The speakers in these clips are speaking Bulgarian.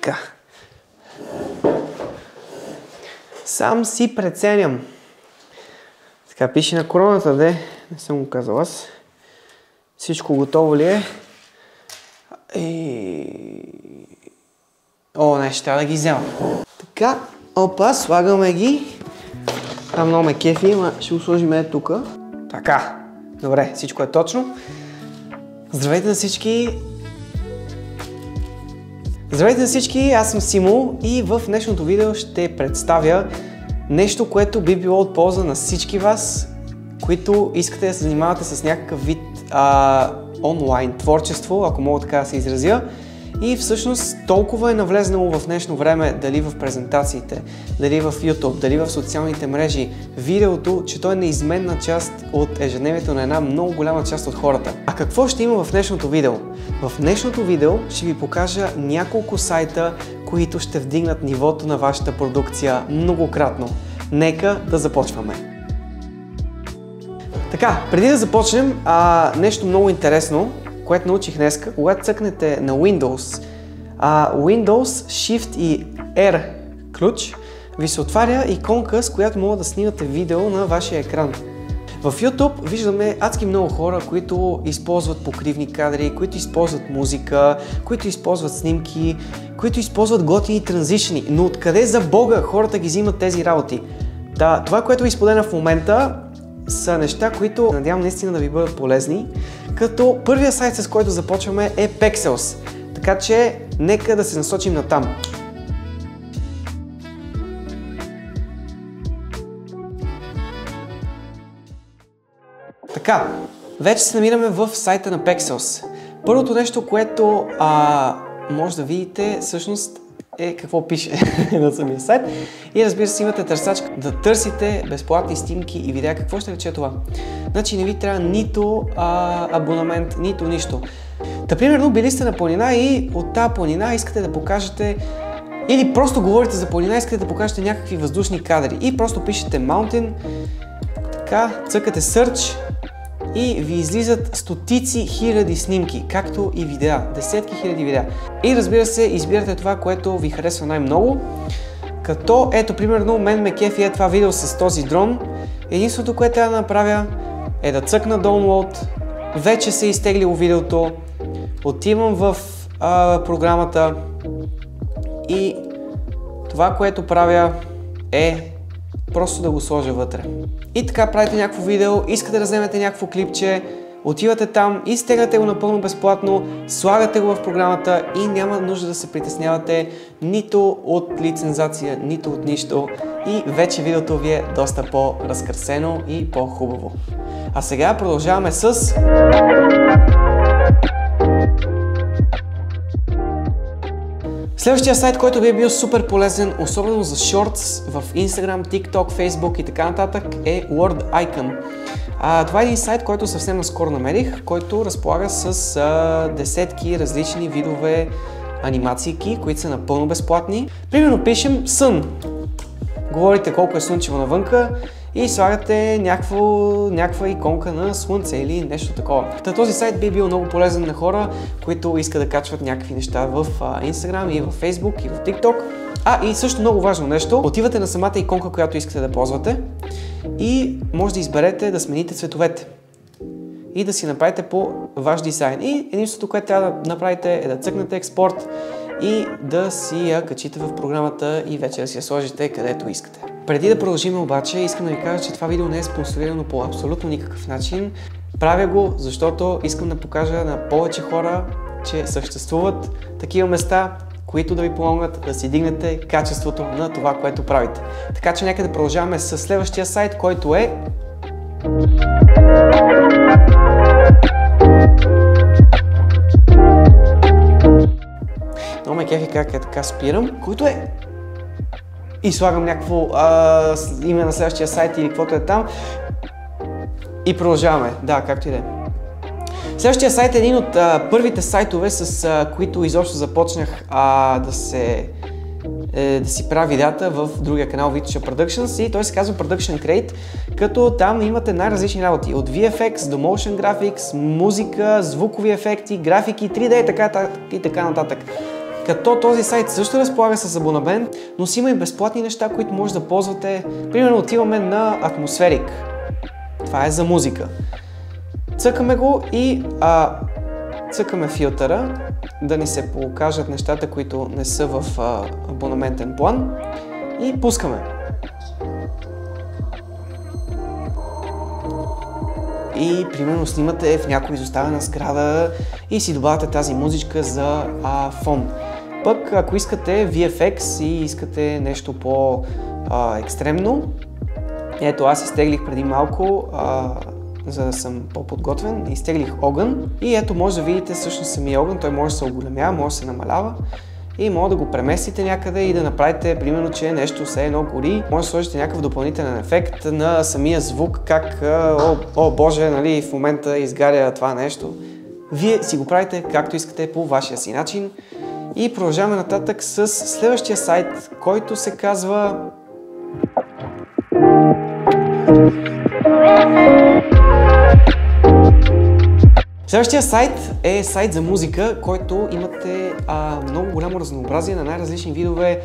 Така. Сам си преценям. Така пише на короната, не съм го казал аз. Всичко готово ли е? Не, ще трябва да ги взема. Така, опа, слагаме ги. Там много ме кефи, ама ще го сложим тук. Така, добре, всичко е точно. Здравейте на всички! Здравейте на всички, аз съм Симо и в днешното видео ще представя нещо, което би било от полза на всички вас, които искате да се занимавате с някакъв вид онлайн творчество, ако мога така да се изразя. И всъщност толкова е навлезнало в днешно време, дали в презентациите, дали в YouTube, дали в социалните мрежи, видеото, че то е неизменна част от ежедневието на една много голяма част от хората. А какво ще има в днешното видео? В днешното видео ще ви покажа няколко сайта, които ще вдигнат нивото на вашата продукция многократно. Нека да започваме! Така, преди да започнем, нещо много интересно, което научих днеска, когато цъкнете на Windows, Windows, Shift и R ключ, ви се отваря иконка, с която могат да снимате видео на вашия екран. В YouTube виждаме адски много хора, които използват покривни кадри, които използват музика, които използват снимки, които използват готини транзишни. Но откъде за Бога хората ги взимат тези работи? Това, което ви споделя в момента, са неща, които надявам наистина да ви бъдат полезни. Като първия сайт, с който започваме, е Pexels. Така че нека да се насочим натам. Така, вече се намираме в сайта на Pexels. Първото нещо, което може да видите, всъщност е какво пише на самия сайт. И разбира се, имате търсачка да търсите безплатни снимки и видеа. Какво ще рече това? Значи не ви трябва нито абонамент, нито нищо. Примерно били сте на планина и от тази планина искате да покажете, или просто говорите за планина, искате да покажете някакви въздушни кадри и просто пишете Mountain, така, цъкате Search и ви излизат стотици хиляди снимки, както и видеа, десетки хиляди видеа. И разбира се, избирате това, което ви харесва най-много. Като, ето, примерно, мен ме кефи това видео с този дрон. Единството, което трябва да направя е да цъкна Download. Вече се е изтеглило видеото. Отивам в програмата и това, което правя е просто да го сложа вътре. И така правите някакво видео, искате да вземете някакво клипче, отивате там, изтегляте го напълно безплатно, слагате го в програмата и няма нужда да се притеснявате нито от лицензация, нито от нищо. И вече видеото ви е доста по-разкрасено и по-хубаво. А сега продължаваме с... Следващия сайт, който ви е бил супер полезен, особено за Shorts в Instagram, TikTok, Facebook и така нататък, е WordIcon. Това е един сайт, който съвсем наскоро намерих, който разполага с десетки различни видове анимации, които са напълно безплатни. Примерно пишем сън. Говорите колко е слънчево навънка и слагате някаква иконка на слънце или нещо такова. Този сайт би бил много полезен на хора, които искат да качват някакви неща в Instagram и в Facebook и в TikTok. И също много важно нещо, отивате на самата иконка, която искате да ползвате и може да изберете да смените цветовете и да си направите по ваш дизайн. И единството, което трябва да направите е да цъкнете експорт и да си я качите в програмата и вече да си я сложите където искате. Преди да продължим обаче, искам да ви кажа, че това видео не е спонсорирано по абсолютно никакъв начин. Правя го, защото искам да покажа на повече хора, че съществуват такива места, които да ви помогнат да си дигнете качеството на това, което правите. Така че нека да продължаваме с следващия сайт, който е... Много ме кефи как така спирам, който е... И слагам някакво име на следващия сайт или каквото е там. И продължаваме. Да, както и да е. Следващия сайт е един от първите сайтове, с които изобщо започнах да си правя видеята в другия канал Vitocha Productions и той се казва Production Crate, като там имате най-различни работи. От VFX до Motion Graphics, музика, звукови ефекти, графики, 3D и така нататък. Като този сайт също разполага с абонамент, но си има и безплатни неща, които може да ползвате. Примерно отиваме на Atmospheric. Това е за музика. Цъкаме го и цъкаме филтъра, да ни се покажат нещата, които не са в абонаментен план и пускаме. И примерно снимате в някоя изоставена сграда и си добавяте тази музичка за фон. Пък ако искате VFX и искате нещо по-екстремно, ето аз изтеглих преди малко, за да съм по-подготвен, изтеглих огън и ето може да видите всъщност самия огън, той може да се оголемява, може да се намалява и може да го преместите някъде и да направите, примерно, че нещо все едно гори. Може да сложите някакъв допълнителен ефект на самия звук, как о боже, нали, в момента изгаря това нещо. Вие си го правите както искате по вашия си начин. И продължаваме нататък с следващия сайт, който се казва Следващия сайт е сайт за музика, който имате много голямо разнообразие на най-различни видове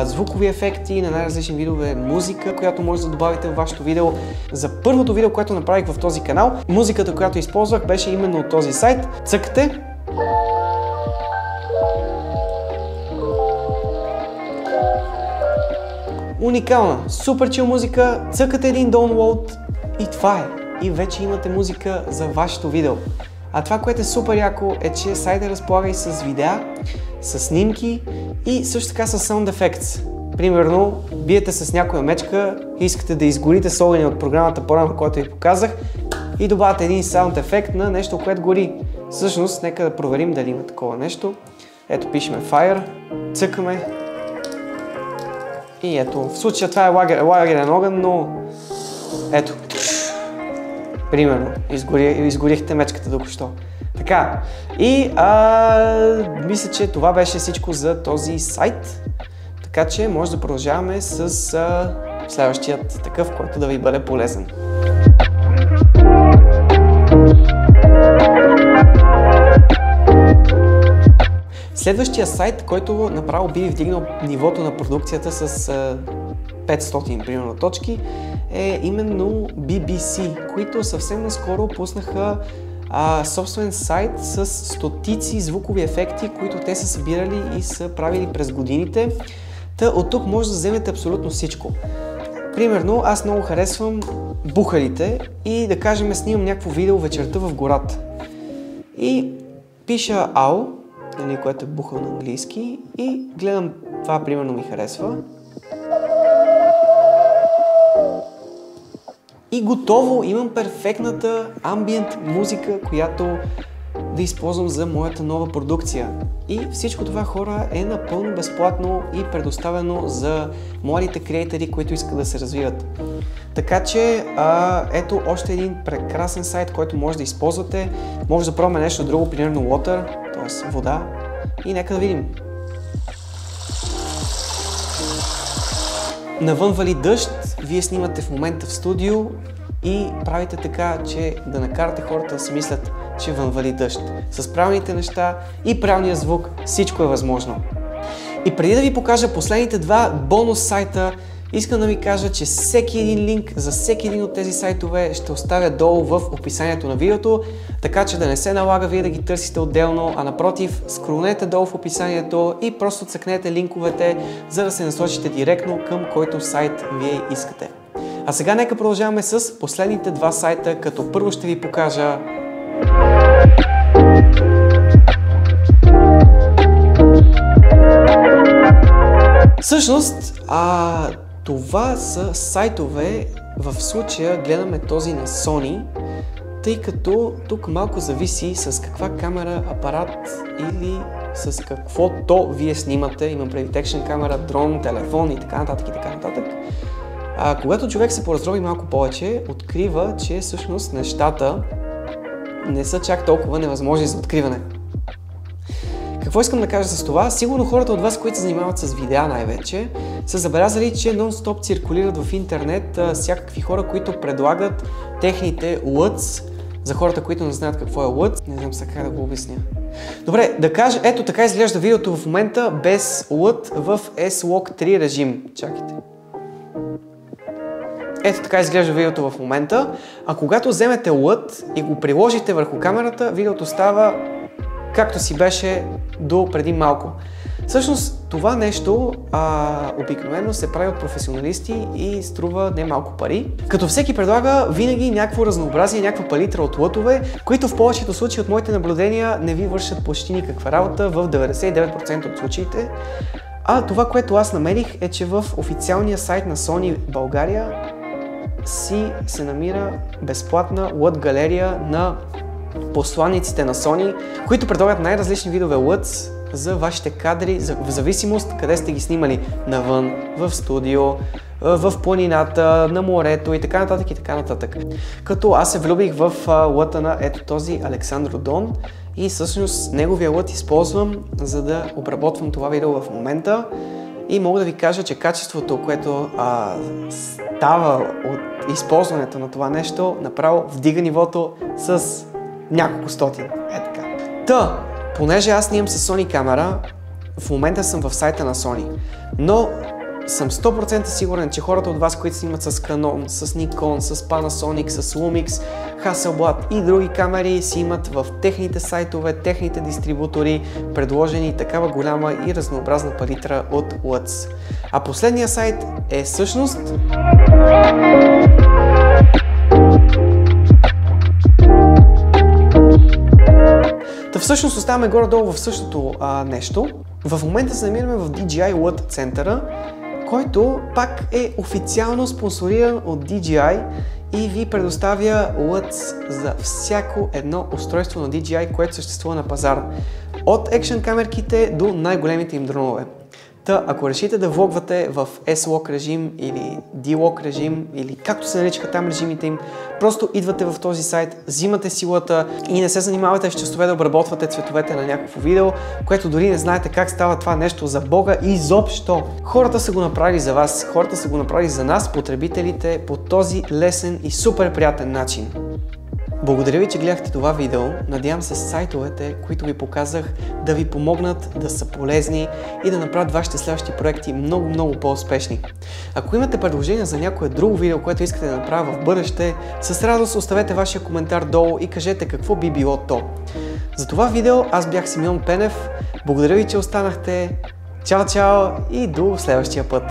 звукови ефекти, на най-различни видове музика, която може да добавите в вашето видео. За първото видео, което направих в този канал, музиката, която използвах, беше именно от този сайт. Цъкате. Уникална, супер чил музика, цъкате един download и това е. И вече имате музика за вашето видео. А това, което е супер яко, е, че сайта разполага и с видеа, с снимки и също така с sound effects. Примерно, биете с някоя мечка, искате да изгорите с огъня от програмата по-рано, която ви показах и добавяте един sound ефект на нещо, което гори. Всъщност, нека да проверим дали има такова нещо. Ето, пишеме Fire, цъкаме и ето, в случая това е лагерен огън, но ето. Примерно, изгорихте мечката току-що. Така, и мисля, че това беше всичко за този сайт. Така че може да продължаваме с следващият такъв, който да ви бъде полезен. Следващия сайт, който направо би вдигнал нивото на продукцията с 500 примерно точки, е именно BBC, които съвсем наскоро пуснаха собствен сайт с стотици звукови ефекти, които те са събирали и са правили през годините. Та от тук може да вземете абсолютно всичко. Примерно, аз много харесвам бухалите и да кажем снимам някакво видео вечерта в гората. И пиша AO, което е бухал на английски, и гледам това, примерно ми харесва. И готово, имам перфектната амбиент музика, която да използвам за моята нова продукция. И всичко това, хора, е напълно безплатно и предоставено за младите креатори, които искат да се развиват. Така че, ето още един прекрасен сайт, който може да използвате. Може да пробваме нещо друго, примерно water, т.е. вода. И нека да видим. Навън вали дъжд, вие снимате в момента в студио и правите така, че да накарате хората да си мислят, че вън вали дъжд. С правилните неща и правилния звук всичко е възможно. И преди да ви покажа последните два бонус сайта, искам да ви кажа, че всеки един линк за всеки един от тези сайтове ще оставя долу в описанието на видеото, така че да не се налага вие да ги търсите отделно, а напротив, скролнете долу в описанието и просто цъкнете линковете, за да се насочите директно към който сайт вие искате. А сега нека продължаваме с последните два сайта, като първо ще ви покажа всъщност, това са сайтове, в случая гледаме този на Sony, тъй като тук малко зависи с каква камера, апарат или с каквото вие снимате, имам предвид екшн камера, дрон, телефон и така нататък и така нататък. Когато човек се поразроби малко повече, открива, че всъщност нещата не са чак толкова невъзможни за откриване. Какво искам да кажа с това? Сигурно хората от вас, които се занимават с видеа най-вече, са забелязали, че нон-стоп циркулират в интернет всякакви хора, които предлагат техните LUTs За хората, които не знаят какво е LUT, не знам сега как да го обясня. Добре, да кажа, ето така изглежда видеото в момента без LUT в S-Log 3 режим. Чакайте. Ето така изглежда видеото в момента, а когато вземете LUT и го приложите върху камерата, видеото става както си беше до преди малко. Всъщност това нещо обикновено се прави от професионалисти и струва немалко пари, като всеки предлага винаги някакво разнообразие, някаква палитра от лътове, които в повечето случаи от моите наблюдения не ви вършат почти никаква работа в 99% от случаите. А това, което аз намерих, е, че в официалния сайт на Sony България се намира безплатна LUT галерия на посланиците на Sony, които предлагат най-различни видове LUTs за вашите кадри, в зависимост къде сте ги снимали. Навън, в студио, в планината, на морето и така нататък и така нататък. Като аз се влюбих в LUT-а на ето този Александър Родон и всъщност неговия LUT използвам, за да обработвам това видео в момента. И мога да ви кажа, че качеството, което става от използването на това нещо, направо вдига нивото с няколко стотин. Е така. Та, понеже аз снимам с Sony камера, в момента съм в сайта на Sony, но съм 100% сигурен, че хората от вас, които снимат с Canon, с Nikon, с Panasonic, с Lumix, Hasselblad и други камери, си имат в техните сайтове, техните дистрибутори предложени такава голяма и разнообразна палитра от LUTs. А последния сайт е всъщност всъщност оставаме горе-долу в същото нещо. В момента се намираме в DJI LUT центъра, който пак е официално спонсориран от DJI и ви предоставя LUTs за всяко едно устройство на DJI, което съществува на пазара. От екшън камерките до най-големите им дронове. Та, ако решите да влогвате в S-Log режим или D-Log режим или както се наричаха там режимите им, просто идвате в този сайт, взимате силата и не се занимавате с часове да обработвате цветовете на някакво видео, което дори не знаете как става това нещо за Бога изобщо. Хората са го направили за вас, хората са го направили за нас, потребителите, по този лесен и супер приятен начин. Благодаря ви, че гледахте това видео. Надявам се сайтовете, които ви показах, да ви помогнат да са полезни и да направят вашите следващи проекти много по-успешни. Ако имате предложения за някое друго видео, което искате да направя в бъдеще, с радост оставете вашия коментар долу и кажете какво би било то. За това видео аз бях Симеон Пенев. Благодаря ви, че останахте. Чао и до следващия път!